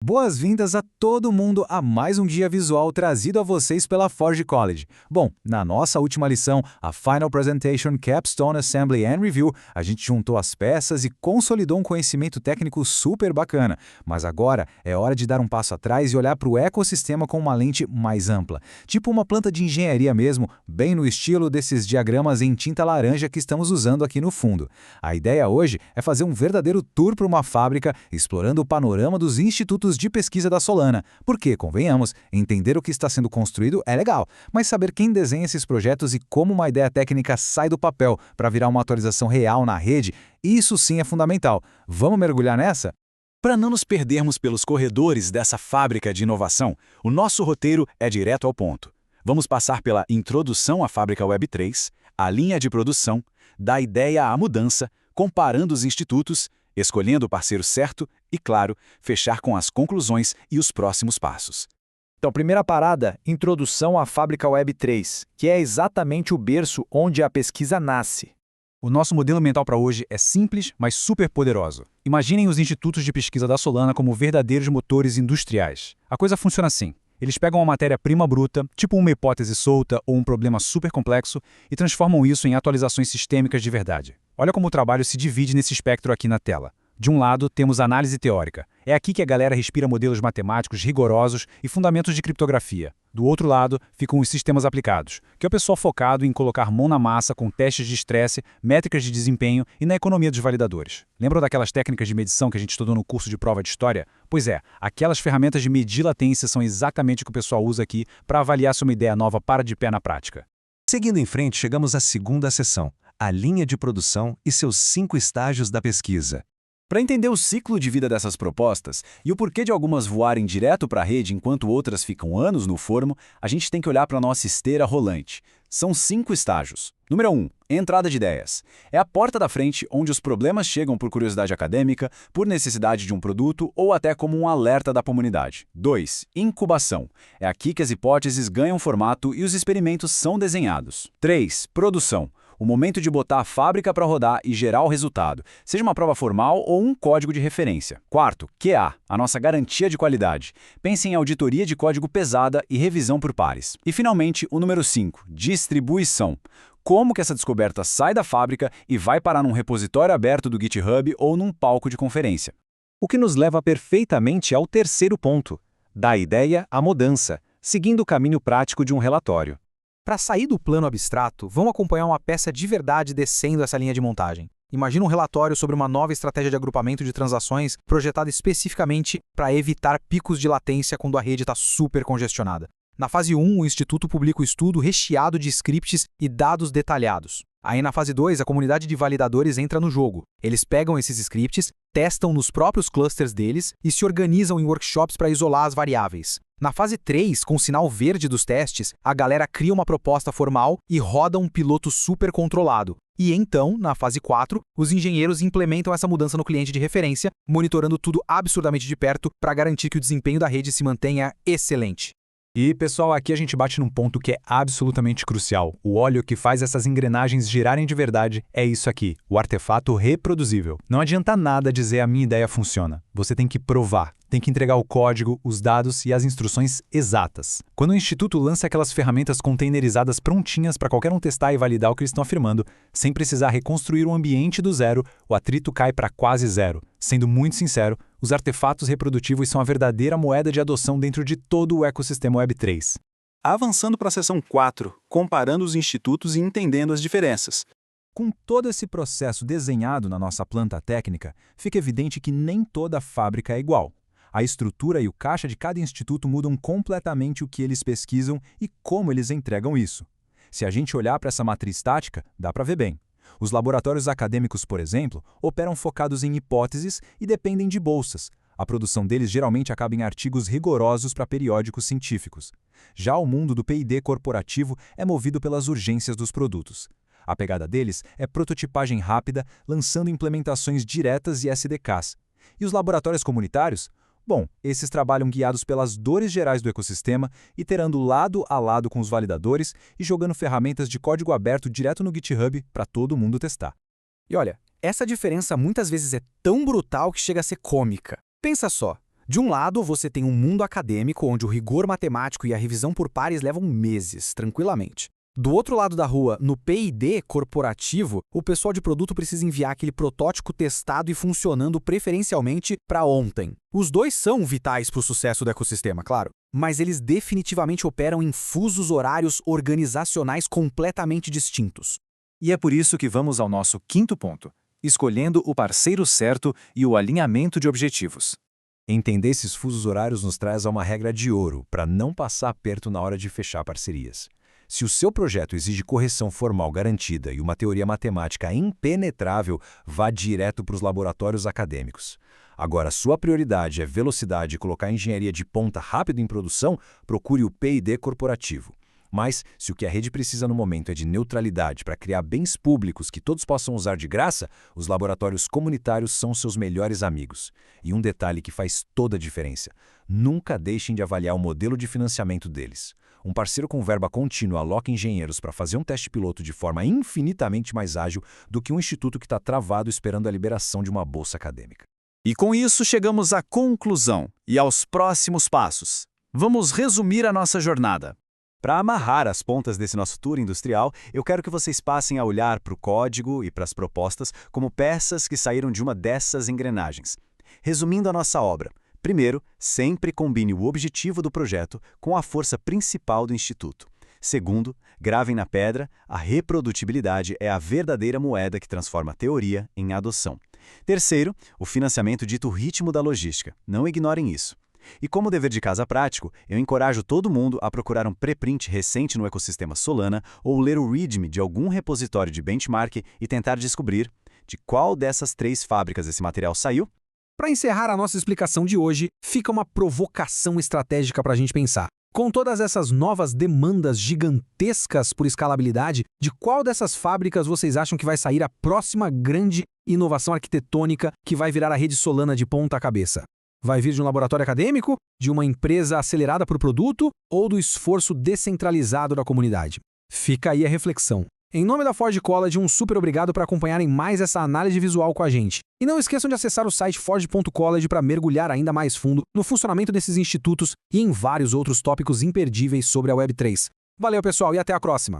Boas-vindas a todo mundo a mais um guia visual trazido a vocês pela Forge College. Bom, na nossa última lição, a Final Presentation Capstone Assembly and Review, a gente juntou as peças e consolidou um conhecimento técnico super bacana. Mas agora é hora de dar um passo atrás e olhar para o ecossistema com uma lente mais ampla. Tipo uma planta de engenharia mesmo, bem no estilo desses diagramas em tinta laranja que estamos usando aqui no fundo. A ideia hoje é fazer um verdadeiro tour por uma fábrica, explorando o panorama dos institutos de pesquisa da Solana, porque, convenhamos, entender o que está sendo construído é legal, mas saber quem desenha esses projetos e como uma ideia técnica sai do papel para virar uma atualização real na rede, isso sim é fundamental. Vamos mergulhar nessa? Para não nos perdermos pelos corredores dessa fábrica de inovação, o nosso roteiro é direto ao ponto. Vamos passar pela introdução à fábrica Web3, a linha de produção, da ideia à mudança, comparando os institutos, escolhendo o parceiro certo e, claro, fechar com as conclusões e os próximos passos. Então, primeira parada, introdução à fábrica Web3, que é exatamente o berço onde a pesquisa nasce. O nosso modelo mental para hoje é simples, mas super poderoso. Imaginem os institutos de pesquisa da Solana como verdadeiros motores industriais. A coisa funciona assim. Eles pegam uma matéria-prima bruta, tipo uma hipótese solta ou um problema super complexo, e transformam isso em atualizações sistêmicas de verdade. Olha como o trabalho se divide nesse espectro aqui na tela. De um lado, temos análise teórica. É aqui que a galera respira modelos matemáticos rigorosos e fundamentos de criptografia. Do outro lado, ficam os sistemas aplicados, que é o pessoal focado em colocar mão na massa com testes de estresse, métricas de desempenho e na economia dos validadores. Lembram daquelas técnicas de medição que a gente estudou no curso de prova de história? Pois é, aquelas ferramentas de medir latência são exatamente o que o pessoal usa aqui para avaliar se uma ideia nova para de pé na prática. Seguindo em frente, chegamos à segunda seção, a linha de produção e seus 5 estágios da pesquisa. Para entender o ciclo de vida dessas propostas e o porquê de algumas voarem direto para a rede enquanto outras ficam anos no forno, a gente tem que olhar para a nossa esteira rolante. São 5 estágios. Número 1, entrada de ideias. É a porta da frente onde os problemas chegam por curiosidade acadêmica, por necessidade de um produto ou até como um alerta da comunidade. 2, incubação. É aqui que as hipóteses ganham formato e os experimentos são desenhados. 3, produção. O momento de botar a fábrica para rodar e gerar o resultado, seja uma prova formal ou um código de referência. 4, QA, a nossa garantia de qualidade. Pense em auditoria de código pesada e revisão por pares. E, finalmente, o número 5, distribuição. Como que essa descoberta sai da fábrica e vai parar num repositório aberto do GitHub ou num palco de conferência. O que nos leva perfeitamente ao terceiro ponto, da ideia à mudança, seguindo o caminho prático de um relatório. Para sair do plano abstrato, vamos acompanhar uma peça de verdade descendo essa linha de montagem. Imagina um relatório sobre uma nova estratégia de agrupamento de transações projetada especificamente para evitar picos de latência quando a rede está super congestionada. Na fase 1, o Instituto publica o estudo recheado de scripts e dados detalhados. Aí na fase 2, a comunidade de validadores entra no jogo. Eles pegam esses scripts, testam nos próprios clusters deles e se organizam em workshops para isolar as variáveis. Na fase 3, com o sinal verde dos testes, a galera cria uma proposta formal e roda um piloto super controlado. E então, na fase 4, os engenheiros implementam essa mudança no cliente de referência, monitorando tudo absurdamente de perto para garantir que o desempenho da rede se mantenha excelente. E, pessoal, aqui a gente bate num ponto que é absolutamente crucial. O óleo que faz essas engrenagens girarem de verdade é isso aqui, o artefato reproduzível. Não adianta nada dizer a minha ideia funciona. Você tem que provar, tem que entregar o código, os dados e as instruções exatas. Quando o Instituto lança aquelas ferramentas containerizadas prontinhas para qualquer um testar e validar o que eles estão afirmando, sem precisar reconstruir o ambiente do zero, o atrito cai para quase zero. Sendo muito sincero, os artefatos reprodutíveis são a verdadeira moeda de adoção dentro de todo o ecossistema Web3. Avançando para a seção 4, comparando os institutos e entendendo as diferenças. Com todo esse processo desenhado na nossa planta técnica, fica evidente que nem toda fábrica é igual. A estrutura e o caixa de cada instituto mudam completamente o que eles pesquisam e como eles entregam isso. Se a gente olhar para essa matriz estática, dá para ver bem. Os laboratórios acadêmicos, por exemplo, operam focados em hipóteses e dependem de bolsas. A produção deles geralmente acaba em artigos rigorosos para periódicos científicos. Já o mundo do P&D corporativo é movido pelas urgências dos produtos. A pegada deles é prototipagem rápida, lançando implementações diretas e SDKs. E os laboratórios comunitários? Bom, esses trabalham guiados pelas dores gerais do ecossistema, iterando lado a lado com os validadores e jogando ferramentas de código aberto direto no GitHub para todo mundo testar. E olha, essa diferença muitas vezes é tão brutal que chega a ser cômica. Pensa só, De um lado, você tem um mundo acadêmico onde o rigor matemático e a revisão por pares levam meses, tranquilamente. Do outro lado da rua, no P&D corporativo, o pessoal de produto precisa enviar aquele protótipo testado e funcionando preferencialmente para ontem. Os dois são vitais para o sucesso do ecossistema, claro, mas eles definitivamente operam em fusos horários organizacionais completamente distintos. E é por isso que vamos ao nosso quinto ponto, escolhendo o parceiro certo e o alinhamento de objetivos. Entender esses fusos horários nos traz a uma regra de ouro para não passar aperto na hora de fechar parcerias. Se o seu projeto exige correção formal garantida e uma teoria matemática impenetrável, vá direto para os laboratórios acadêmicos. Agora, sua prioridade é velocidade e colocar a engenharia de ponta rápido em produção, procure o P&D corporativo. Mas, se o que a rede precisa no momento é de neutralidade para criar bens públicos que todos possam usar de graça, os laboratórios comunitários são seus melhores amigos. E um detalhe que faz toda a diferença: nunca deixem de avaliar o modelo de financiamento deles. Um parceiro com verba contínua aloca engenheiros para fazer um teste piloto de forma infinitamente mais ágil do que um instituto que está travado esperando a liberação de uma bolsa acadêmica. E com isso chegamos à conclusão e aos próximos passos. Vamos resumir a nossa jornada. Para amarrar as pontas desse nosso tour industrial, eu quero que vocês passem a olhar para o código e para as propostas como peças que saíram de uma dessas engrenagens. Resumindo a nossa obra, primeiro, sempre combine o objetivo do projeto com a força principal do instituto. Segundo, gravem na pedra, a reprodutibilidade é a verdadeira moeda que transforma a teoria em adoção. Terceiro, o financiamento dita o ritmo da logística. Não ignorem isso. E como dever de casa prático, eu encorajo todo mundo a procurar um preprint recente no ecossistema Solana ou ler o README de algum repositório de benchmark e tentar descobrir de qual dessas 3 fábricas esse material saiu. Para encerrar a nossa explicação de hoje, fica uma provocação estratégica para a gente pensar. Com todas essas novas demandas gigantescas por escalabilidade, de qual dessas fábricas vocês acham que vai sair a próxima grande inovação arquitetônica que vai virar a rede Solana de ponta cabeça? Vai vir de um laboratório acadêmico, de uma empresa acelerada por produto ou do esforço descentralizado da comunidade? Fica aí a reflexão. Em nome da Ford College, um super obrigado por acompanharem mais essa análise visual com a gente. E não esqueçam de acessar o site ford.college para mergulhar ainda mais fundo no funcionamento desses institutos e em vários outros tópicos imperdíveis sobre a Web3. Valeu, pessoal, e até a próxima!